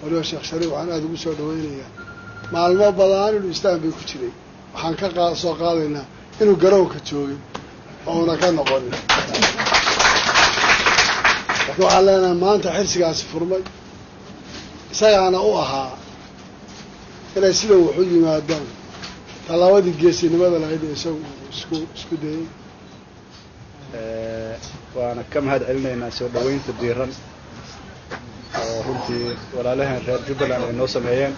waliba sheekh shariif waxaan aada ugu soo dhawaynayaa maalmo badan inuu islaam bay ku jiray waxaan ka soo qaadaynaa inuu garoonka joogin oo una ka noqonin laakiin waxaan leenahay maanta xirsigaasi furmay isagaana u ahaa inay sida wuxu yimaadaan tallaabadii geesinimada lahayd ee isagu isku dayay waana ka mahad celinaynaa soo dhawaynta diiran oo runtii walaalaheen reer Jubbaland ay noo sameeyeen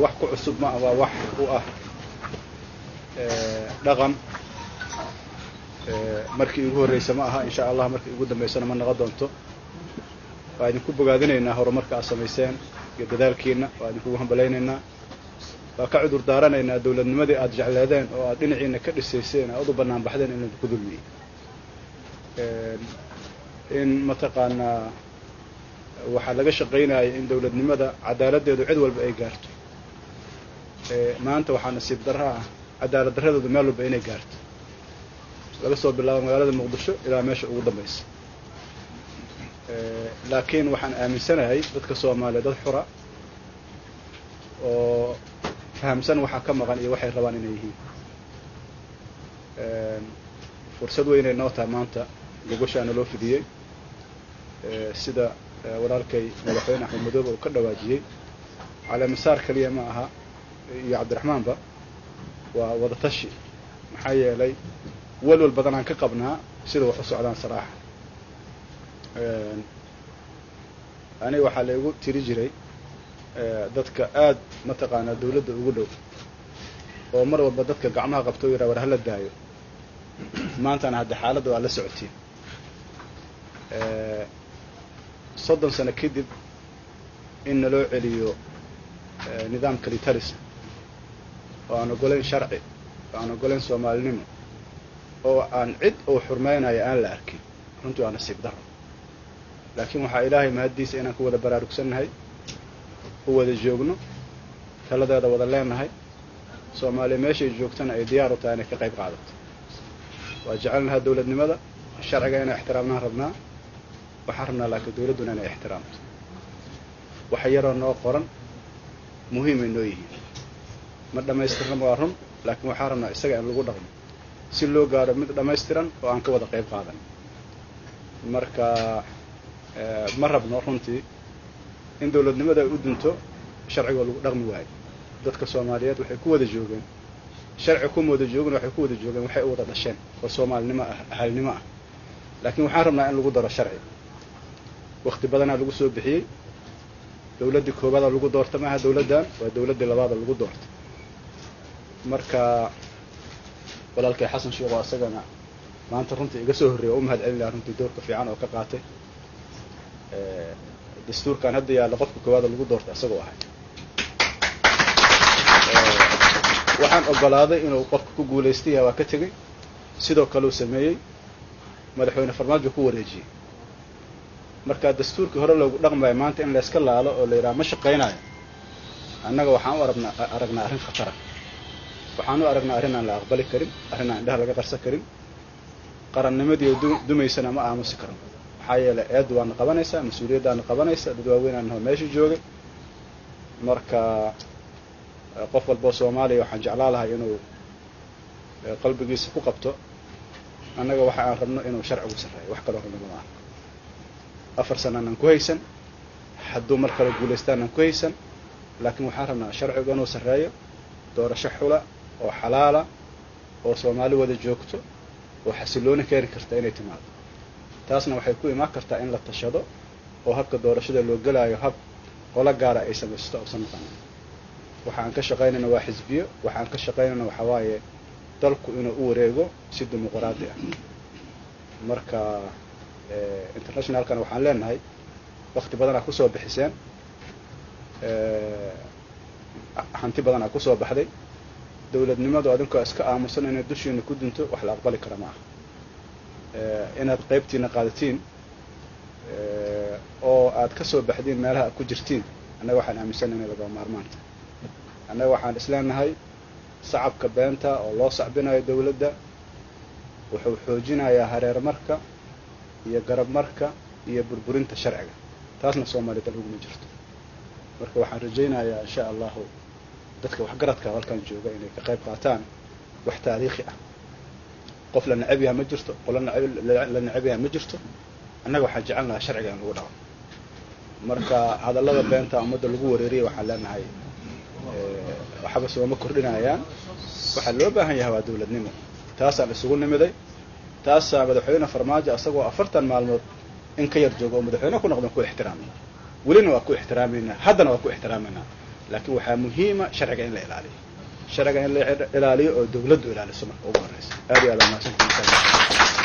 wax ku cusub ma aha wax u ah dhaqan markii ugu horeysay ma aha insha Allah markii ugu dambeysana ma noqon doonto waa idinku bogaadinaynaa horumarka aad sameyseen iyo dadaalkiina waa idinku hambaleynaynaa waa ka cudur daaranaynaa dawladnimadii aad jecleedeen oo aad dhinaciina ka dhisayseen aad u banaan baxdeen in ku dulmiyay in mataqaanaa waxa laga shaqeynayay in dawladnimada cadaaladeedu cid walba ay gaarto maanta waxaa nasiib darro ah cadaalad darradeedu meel walba inay gaarto laga soo bilaabo magaalada Muqdisho ilaa meesha ugu dambaysa laakiin waxaan aaminsanahay dadka Soomaaliyeed dad xura oo fahamsan waxa ka maqan iyo waxay rabaan inay yihiin fursad weyn ay noo tahay maanta gogoshaana loo fidiyay sida walaalkay madaxweyne Axmed Madoobe uu ka dhawaajiyay على مسار كلية معها يا عبد الرحمن با ووضتشي محايا لي ولو البدن عن كقبنها سيدو وحصوا على صراحة أنا وحالي يقول تريجري دتك آد متقانا دولة وقولوا ومرة بدتك قعمها قبطويرة ورهلا الدايو ما أنت أنا هاد حالة وعلى سعودين صدم سنة كدب إن لو عليو نظام كريتاليس وأنا قولين شرعي وأنا قولين سومالي نمو oo aan cid oo xurmeynaya aan la arkin runtii waa nasiib daro laakiin waxa ilaahay mahadiisa inaan ku wada baraarugsanahay oo wada joogno taladeeda wada leenahay Soomaaliya meeshay joogtana ay diyaar u tahay inay ka qayb qaadato waa jecelnahay dawladnimada sharciga inay ixtiraamnaan rabnaa waxa rabnaa laakiin dawladuna inay ixtiraamto waxa yaroo noo qoran muhiim inoo yihiin ma dhamaystirno waa run laakiin waxa rabnaa isaga in lagu dhaqmo si loo gaaro mid dhameystiran oo aan ka wada qayb qaadan marka ma rabno runtii in dawladnimada ay u dunto sharciga lagu dhaqmi waayo dadka Soomaaliyeed waxay ku wada joogeen sharci ku wada joogeen waxay u wada dhasheen oo Soomaalinimo ahalnimo ah laakiin waxaan rabnaa in lagu daro sharci waqti badan lagu soo bixiyay dawladda koobaad lagu doorto maaha dawladdan waa dawladda labaad lagu doorto marka walaalkay xasan sheekh oo asagana maanta runtii iga soo horeeyay oo mahad celin runtii doorka fiican oo ka qaatay dastuurkan hadda yaa qofka koowaad lagu doortay asagoo ahay waxaan ogolaaday inuu qofka ku guuleystay waa ka tagay sidoo kale uu sameeyay madaxweyne farmaajo ku wareejiyay marka dastuurkii hore loogu dhaqmay maanta in la iska laalo oo la yiraahdo ma shaqeynayo annaga waxaan u aragnaa arrin khatar ah waxaanu aragnaa arrin aan la aqbali karin arrin aan indhaha laga qarsan karin qarannimadii dumaysana ma aamusi karin waxaa yeelay eed waan qabanaysaa mas'uuliyadaan qabanaysaa dad waaweyn aan meesha joogay marka qof walba Soomaaliya waxaan jeclaan lahaa inuu qalbigiisa ku qabto annaga waxa aan rabno inuu sharcigu sareeyo wax kale oo rabno ma afar sano aan ku haysan hadduu mar kale guuleystaan aan ku haysan laakiin waxaan rabnaa sharcigu inuu sareeyo doorasho xula oo xalaala oo Soomaali wada joogto oo xasilooni keeni karta inay timaado taasna waxay ku imaan kartaa in la tashado oo habka doorashada loo galaayo hab qola gaara ay samaysto oo sanadkan waxaan ka shaqeynayna waa xisbiyo waxaan ka shaqeynayna waxa waaye dalku inuu u wareego si dimuqraadi ah marka internationalkan waxaan leenahay waqti badan ku soo bixiseen hanti badan ku soo baxday dawladnimadu adinku iska aamusan inay dushiina ku dinto wax la aqbali kara ma inaad qaybtiina qaadatiin oo aad ka soo baxdeen meelaha ku jirtiin anaga waxaan aaminsanahay laga maarmaanta anaga waxaan isleenahay shacabka beenta oo loo sacbinayo dawladda wuxuu xoojinayaa hareer marka iyo garab marka iyo burburinta sharciga taasna soomaalida laguma jirto marka waxaan rajaynayaa insha allahu dadka waxgaradka halkan jooga inay ka qayb qaataan wax taariikhi ah qof la nacab yahay ma jirto qola la nacab yahay ma jirto annaga waxaan jecelnahay sharciga in lagu dhaco marka hadallada beenta ummadda lagu wareeriyay waxaan leenahay waxba sooma kordhinayaan waxaa loo baahan yahay waa dawladnimo taasaan isugu nimiday taasaa madaxweyne farmaajo asagoo 40 maalmood in ka yar joogo oo madaxweyne ku noqdan ku ixtiraamay welina waa ku ixtiraamayna haddana waa ku ixtiraamayna laakiin waxaa muhiima sharciga in la ilaaliyo sharciga in la ilaaliyo oo dawladdu ilaaliso marka ugu horeysa aad iyo aad ma santiin